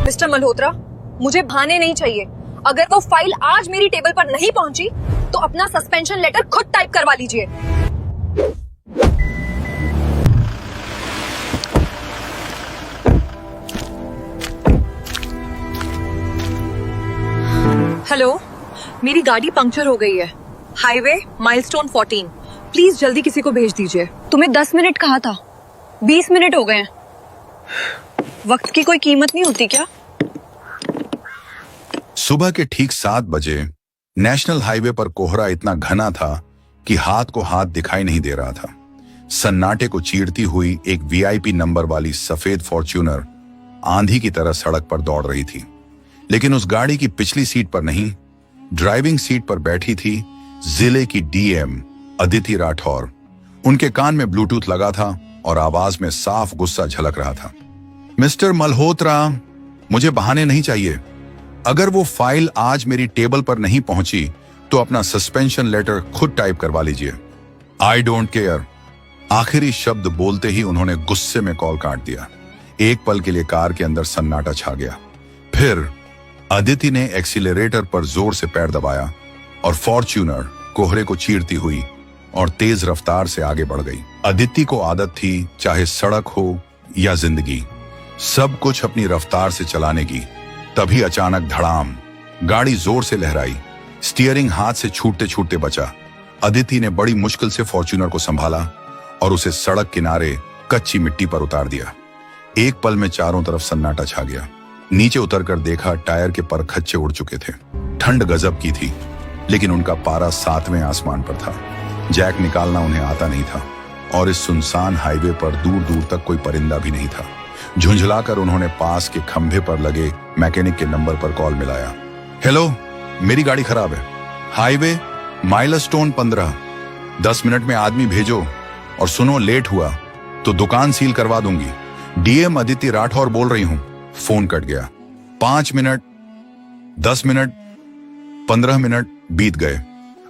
Mister Malhotra, मुझे बहाने नहीं चाहिए। अगर वो फाइल आज मेरी टेबल पर नहीं पहुंची तो अपना सस्पेंशन लेटर खुद टाइप करवा लीजिए। हेलो, मेरी गाड़ी पंक्चर हो गई है। Highway milestone 14। प्लीज जल्दी किसी को भेज दीजिए। तुम्हें 10 मिनट कहा था, 20 मिनट हो गए हैं। वक्त की कोई कीमत नहीं होती क्या? सुबह के ठीक 7 बजे नेशनल हाईवे पर कोहरा इतना घना था कि हाथ को हाथ दिखाई नहीं दे रहा था। सन्नाटे को चीरती हुई एक वीआईपी नंबर वाली सफेद फॉर्च्यूनर आंधी की तरह सड़क पर दौड़ रही थी, लेकिन उस गाड़ी की पिछली सीट पर नहीं, ड्राइविंग सीट पर बैठी थी जिले की डीएम अदिति राठौर। उनके कान में ब्लूटूथ लगा था और आवाज में साफ गुस्सा झलक रहा था। मिस्टर मल्होत्रा, मुझे बहाने नहीं चाहिए। अगर वो फाइल आज मेरी टेबल पर नहीं पहुंची तो अपना सस्पेंशन लेटर खुद टाइप करवा लीजिए। I don't care. आखिरी शब्द बोलते ही उन्होंने गुस्से में कॉल काट दिया। एक पल के लिए कार के अंदर सन्नाटा छा गया। फिर अदिति ने एक्सीलरेटर पर जोर से पैर दबाया और फॉर्च्यूनर कोहरे को चीरती हुई और तेज रफ्तार से आगे बढ़ गई। अदिति को आदत थी, चाहे सड़क हो या जिंदगी, सब कुछ अपनी रफ्तार से चलाने की। तभी अचानक धड़ाम, गाड़ी जोर से लहराई। स्टीयरिंग हाथ से छूटते छूटते बचा। अदिति ने बड़ी मुश्किल से फॉर्च्यूनर को संभाला और उसे सड़क किनारे कच्ची मिट्टी पर उतार दिया। एक पल में चारों तरफ सन्नाटा छा गया। नीचे उतरकर देखा, टायर के पर खच्चे उड़ चुके थे। ठंड गजब की थी, लेकिन उनका पारा 7वें आसमान पर था। जैक निकालना उन्हें आता नहीं था और इस सुनसान हाईवे पर दूर दूर तक कोई परिंदा भी नहीं था। झुंझलाकर उन्होंने पास के खंभे पर लगे मैकेनिक के नंबर पर कॉल मिलाया। हेलो, मेरी गाड़ी खराब है, हाईवे माइलस्टोन 15, 10 मिनट में आदमी भेजो, और सुनो लेट हुआ तो दुकान सील करवा दूंगी। डीएम अदिति राठौर बोल रही हूं। फोन कट गया। 5 मिनट, 10 मिनट, 15 मिनट बीत गए।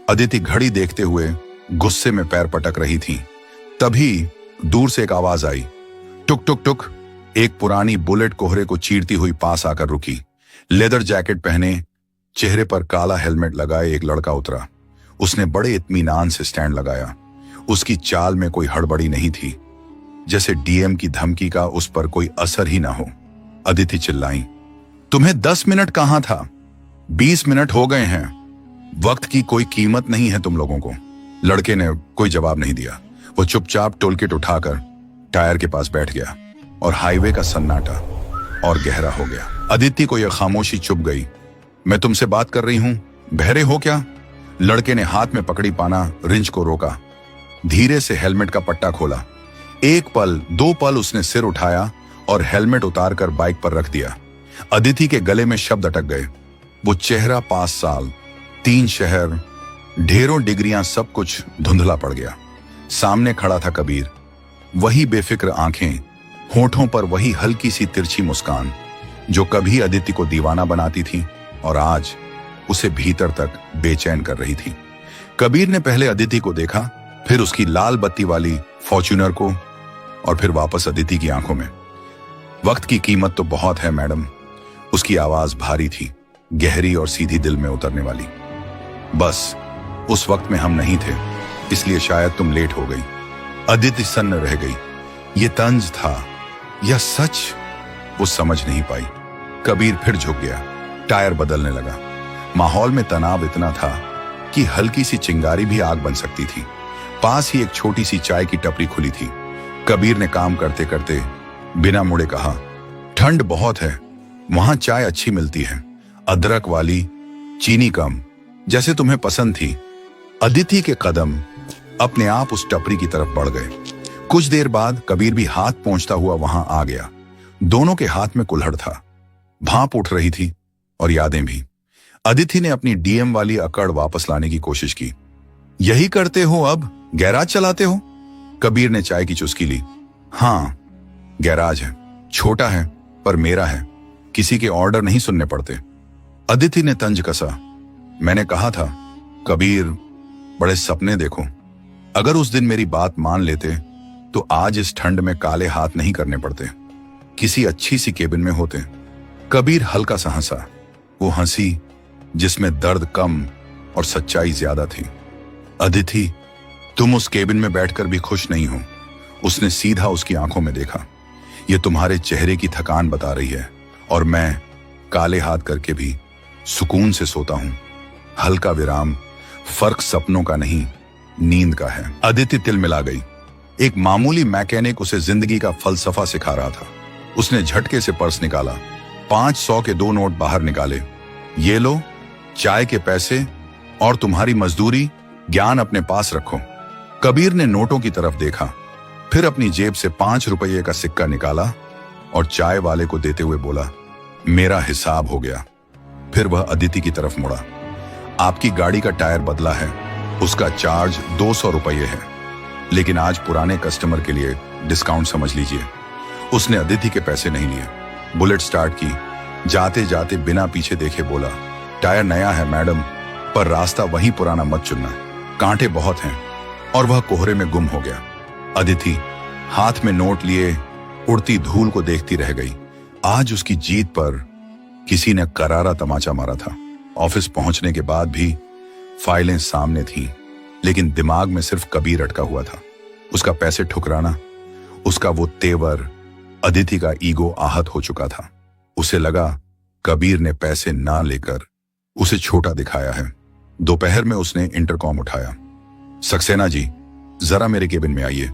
अदिति घड़ी देखते हुए गुस्से में पैर पटक रही थी। तभी दूर से एक आवाज आई, टुक टुक टुक। एक पुरानी बुलेट कोहरे को चीरती हुई पास आकर रुकी। लेदर जैकेट पहने, चेहरे पर काला हेलमेट लगाए एक लड़का उतरा। उसने बड़े इत्मीनान से स्टैंड लगाया। उसकी चाल में कोई हड़बड़ी नहीं थी, जैसे डीएम की धमकी का उस पर कोई असर ही ना हो। अदिति चिल्लाई, तुम्हें 10 मिनट कहां था? 20 मिनट हो गए हैं। वक्त की कोई कीमत नहीं है तुम लोगों को। लड़के ने कोई जवाब नहीं दिया। वो चुपचाप टोलकिट उठाकर टायर के पास बैठ गया और हाईवे का सन्नाटा और गहरा हो गया। अदिति को यह खामोशी चुभ गई। मैं तुमसे बात कर रही हूं, बहरे हो क्या? लड़के ने हाथ में पकड़ी पाना रिंच को रोका। धीरे से हेलमेट का पट्टा खोला। 1 पल 2 पल उसने सिर उठाया और हेलमेट उतारकर बाइक पर रख दिया। अदिति के गले में शब्द अटक गए। वो चेहरा 5 साल, 3 शहर, ढेरों डिग्रियां, सब कुछ धुंधला पड़ गया। सामने खड़ा था कबीर। वही बेफिक्र आंखें, होठों पर वही हल्की सी तिरछी मुस्कान जो कभी अदिति को दीवाना बनाती थी और आज उसे भीतर तक बेचैन कर रही थी। कबीर ने पहले अदिति को देखा, फिर उसकी लाल बत्ती वाली फॉर्च्यूनर को, और फिर वापस अदिति की आंखों में। वक्त की कीमत तो बहुत है मैडम। उसकी आवाज भारी थी, गहरी और सीधी दिल में उतरने वाली। बस उस वक्त में हम नहीं थे, इसलिए शायद तुम लेट हो गई। अदिति सन्न रह गई। ये तंज था या सच, वो समझ नहीं पाई। कबीर फिर झुक गया, टायर बदलने लगा। माहौल में तनाव इतना था कि हल्की सी चिंगारी भी आग बन सकती थी। पास ही एक छोटी सी चाय की टपरी खुली थी। कबीर ने काम करते करते बिना मुड़े कहा, ठंड बहुत है, वहां चाय अच्छी मिलती है, अदरक वाली, चीनी कम, जैसे तुम्हें पसंद थी। अदिति के कदम अपने आप उस टपरी की तरफ बढ़ गए। कुछ देर बाद कबीर भी हाथ पहुंचता हुआ वहां आ गया। दोनों के हाथ में कुल्हड़ था। भाप उठ रही थी और यादें भी। अदिति ने अपनी डीएम वाली अकड़ वापस लाने की कोशिश की। यही करते हो अब? गैराज चलाते हो? कबीर ने चाय की चुस्की ली। हाँ, गैराज है, छोटा है पर मेरा है, किसी के ऑर्डर नहीं सुनने पड़ते। अदिति ने तंज कसा। मैंने कहा था कबीर, बड़े सपने देखो। अगर उस दिन मेरी बात मान लेते तो आज इस ठंड में काले हाथ नहीं करने पड़ते, किसी अच्छी सी केबिन में होते। कबीर हल्का सा हंसा, वो हंसी जिसमें दर्द कम और सच्चाई ज्यादा थी। अदिति, तुम उस केबिन में बैठकर भी खुश नहीं हो। उसने सीधा उसकी आंखों में देखा। ये तुम्हारे चेहरे की थकान बता रही है और मैं काले हाथ करके भी सुकून से सोता हूं। हल्का विराम, फर्क सपनों का नहीं, नींद का है। अदिति तिलमिला गई। एक मामूली मैकेनिक उसे जिंदगी का फलसफा सिखा रहा था। उसने झटके से पर्स निकाला, 500 के 2 नोट बाहर निकाले। ये लो, चाय के पैसे और तुम्हारी मजदूरी, ज्ञान अपने पास रखो। कबीर ने नोटों की तरफ देखा, फिर अपनी जेब से 5 रुपये का सिक्का निकाला और चाय वाले को देते हुए बोला, मेरा हिसाब हो गया। फिर वह अदिति की तरफ मुड़ा। आपकी गाड़ी का टायर बदला है, उसका चार्ज 200 रुपये है, लेकिन आज पुराने कस्टमर के लिए डिस्काउंट समझ लीजिए। उसने अदिति के पैसे नहीं लिए, बुलेट स्टार्ट की, जाते जाते बिना पीछे देखे बोला, टायर नया है मैडम, पर रास्ता वही पुराना मत चुनना, कांटे बहुत हैं। और वह कोहरे में गुम हो गया। अदिति हाथ में नोट लिए उड़ती धूल को देखती रह गई। आज उसकी जीत पर किसी ने करारा तमाचा मारा था। ऑफिस पहुंचने के बाद भी फाइलें सामने थीं, लेकिन दिमाग में सिर्फ कबीर अटका हुआ था। उसका पैसे ठुकराना, उसका वो तेवर, अदिति का ईगो आहत हो चुका था। उसे लगा कबीर ने पैसे ना लेकर उसे छोटा दिखाया है। दोपहर में उसने इंटरकॉम उठाया। सक्सेना जी, जरा मेरे केबिन में आइए।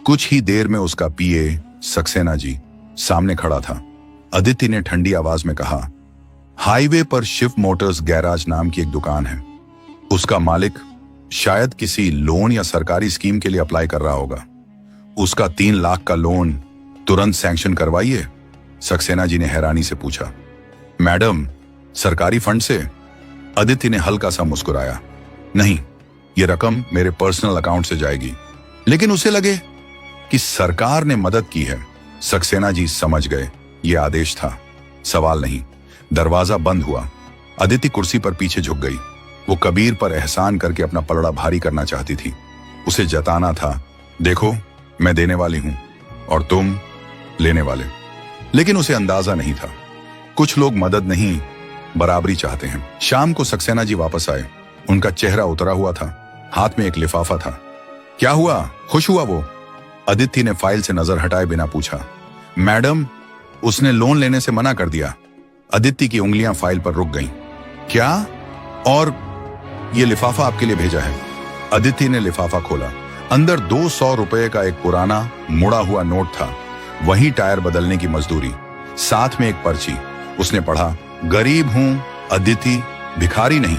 कुछ ही देर में उसका पीए सक्सेना जी सामने खड़ा था। अदिति ने ठंडी आवाज में कहा, हाईवे पर शिव मोटर्स गैराज नाम की एक दुकान है। उसका मालिक शायद किसी लोन या सरकारी स्कीम के लिए अप्लाई कर रहा होगा। उसका 3 लाख का लोन तुरंत सैंक्शन करवाइए। सक्सेना जी ने हैरानी से पूछा, मैडम, सरकारी फंड से? अदिति ने हल्का सा मुस्कुराया, नहीं, यह रकम मेरे पर्सनल अकाउंट से जाएगी। लेकिन उसे लगे कि सरकार ने मदद की है। सक्सेना जी समझ गए यह आदेश था, सवाल नहीं। दरवाजा बंद हुआ। अदिति कुर्सी पर पीछे झुक गई। वो कबीर पर एहसान करके अपना पलड़ा भारी करना चाहती थी। उसे जताना था, देखो मैं देने वाली हूं और तुम लेने वाले। लेकिन उसे अंदाजा नहीं था, कुछ लोग मदद नहीं बराबरी चाहते हैं। शाम को सक्सेना जी वापस आए। उनका चेहरा उतरा हुआ था, हाथ में एक लिफाफा था। क्या हुआ, खुश हुआ वो? अदिति ने फाइल से नजर हटाए बिना पूछा, मैडम, उसने लोन लेने से मना कर दिया। अदिति की उंगलियां फाइल पर रुक गईं। क्या? और ये लिफाफा आपके लिए भेजा है। अदिति ने लिफाफा खोला। अंदर 200 रुपए का एक पुराना मुड़ा हुआ नोट था, वही टायर बदलने की मजदूरी, साथ में एक पर्ची। उसने पढ़ा, गरीब हूं अदिति, भिखारी नहीं।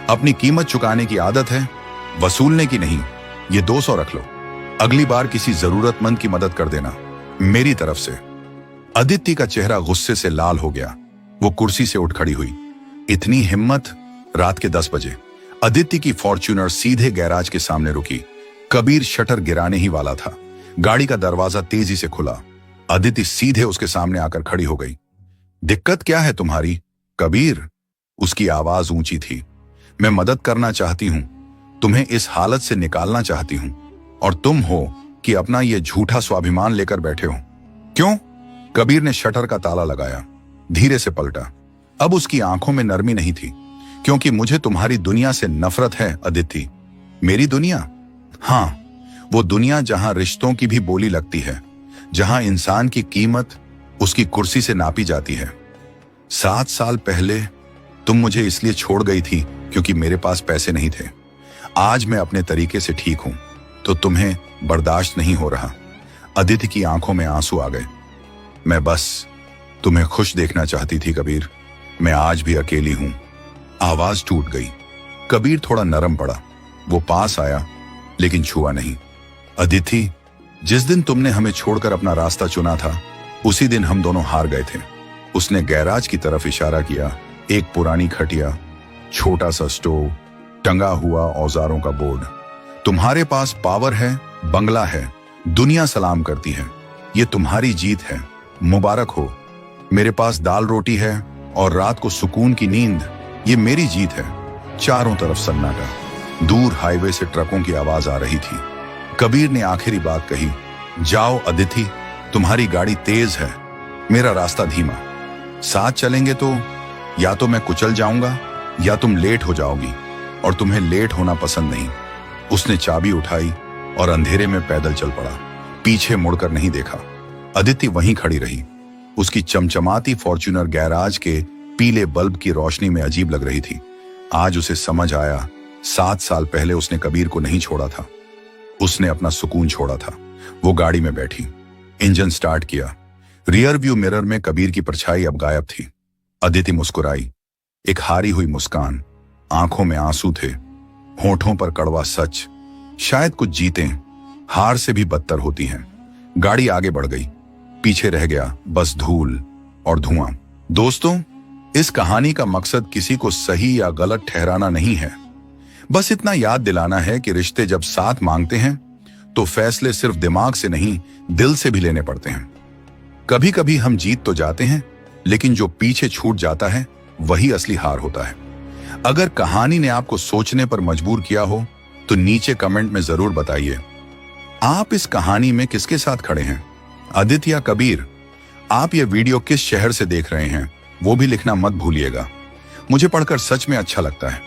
अपनी कीमत चुकाने की आदत है, वसूलने की नहीं। ये 200 रख लो, अगली बार किसी जरूरतमंद की मदद कर देना, मेरी तरफ से। अदिति का चेहरा गुस्से से लाल हो गया। वो कुर्सी से उठ खड़ी हुई। इतनी हिम्मत! रात के 10 बजे अदिति की फॉर्च्यूनर सीधे गैराज के सामने रुकी। कबीर शटर गिराने ही वाला था। गाड़ी का दरवाजा तेजी से खुला। अदिति सीधे उसके सामने आकर खड़ी हो गई। दिक्कत क्या है तुम्हारी, कबीर? उसकी आवाज ऊंची थी। मैं मदद करना चाहती हूं, तुम्हें इस हालत से निकालना चाहती हूं, और तुम हो कि अपना यह झूठा स्वाभिमान लेकर बैठे हो। क्यों? कबीर ने शटर का ताला लगाया, धीरे से पलटा। अब उसकी आंखों में नरमी नहीं थी। क्योंकि मुझे तुम्हारी दुनिया से नफरत है अदिति। मेरी दुनिया? हां, वो दुनिया जहां रिश्तों की भी बोली लगती है, जहां इंसान की कीमत उसकी कुर्सी से नापी जाती है। 7 साल पहले तुम मुझे इसलिए छोड़ गई थी क्योंकि मेरे पास पैसे नहीं थे। आज मैं अपने तरीके से ठीक हूं तो तुम्हें बर्दाश्त नहीं हो रहा। अदिति की आंखों में आंसू आ गए। मैं बस तुम्हें खुश देखना चाहती थी कबीर, मैं आज भी अकेली हूं। आवाज टूट गई। कबीर थोड़ा नरम पड़ा। वो पास आया लेकिन छुआ नहीं। अदिति, जिस दिन तुमने हमें छोड़कर अपना रास्ता चुना था, उसी दिन हम दोनों हार गए थे। उसने गैराज की तरफ इशारा किया। एक पुरानी खटिया, छोटा सा स्टोव, टंगा हुआ औजारों का बोर्ड। तुम्हारे पास पावर है, बंगला है, दुनिया सलाम करती है। ये तुम्हारी जीत है, मुबारक हो। मेरे पास दाल रोटी है और रात को सुकून की नींद, ये मेरी जीत है। चारों तरफ सन्नाटा। दूर हाईवे से ट्रकों की आवाज आ रही थी। कबीर ने आखिरी बात कही, जाओ अदिति, तुम्हारी गाड़ी तेज है, मेरा रास्ता धीमा। साथ चलेंगे तो या तो मैं कुचल जाऊंगा या तुम लेट हो जाओगी, और तुम्हें लेट होना पसंद नहीं। उसने चाबी उठाई और अंधेरे में पैदल चल पड़ा। पीछे मुड़कर नहीं देखा। अदिति वहीं खड़ी रही। उसकी चमचमाती फॉर्च्यूनर गैराज के पीले बल्ब की रोशनी में अजीब लग रही थी। आज उसे समझ आया, 7 साल पहले उसने कबीर को नहीं छोड़ा था, उसने अपना सुकून छोड़ा था। वो गाड़ी में बैठी, इंजन स्टार्ट किया। रियर व्यू मिरर में कबीर की परछाई अब गायब थी। अदिति मुस्कुराई, एक हारी हुई मुस्कान। आंखों में आंसू थे, होठों पर कड़वा सच। शायद कुछ जीतें हार से भी बदतर होती हैं। गाड़ी आगे बढ़ गई, पीछे रह गया बस धूल और धुआं। दोस्तों, इस कहानी का मकसद किसी को सही या गलत ठहराना नहीं है, बस इतना याद दिलाना है कि रिश्ते जब साथ मांगते हैं तो फैसले सिर्फ दिमाग से नहीं, दिल से भी लेने पड़ते हैं। कभी कभी हम जीत तो जाते हैं, लेकिन जो पीछे छूट जाता है वही असली हार होता है। अगर कहानी ने आपको सोचने पर मजबूर किया हो तो नीचे कमेंट में जरूर बताइए, आप इस कहानी में किसके साथ खड़े हैं, अदिति या कबीर? आप ये वीडियो किस शहर से देख रहे हैं वो भी लिखना मत भूलिएगा। मुझे पढ़कर सच में अच्छा लगता है।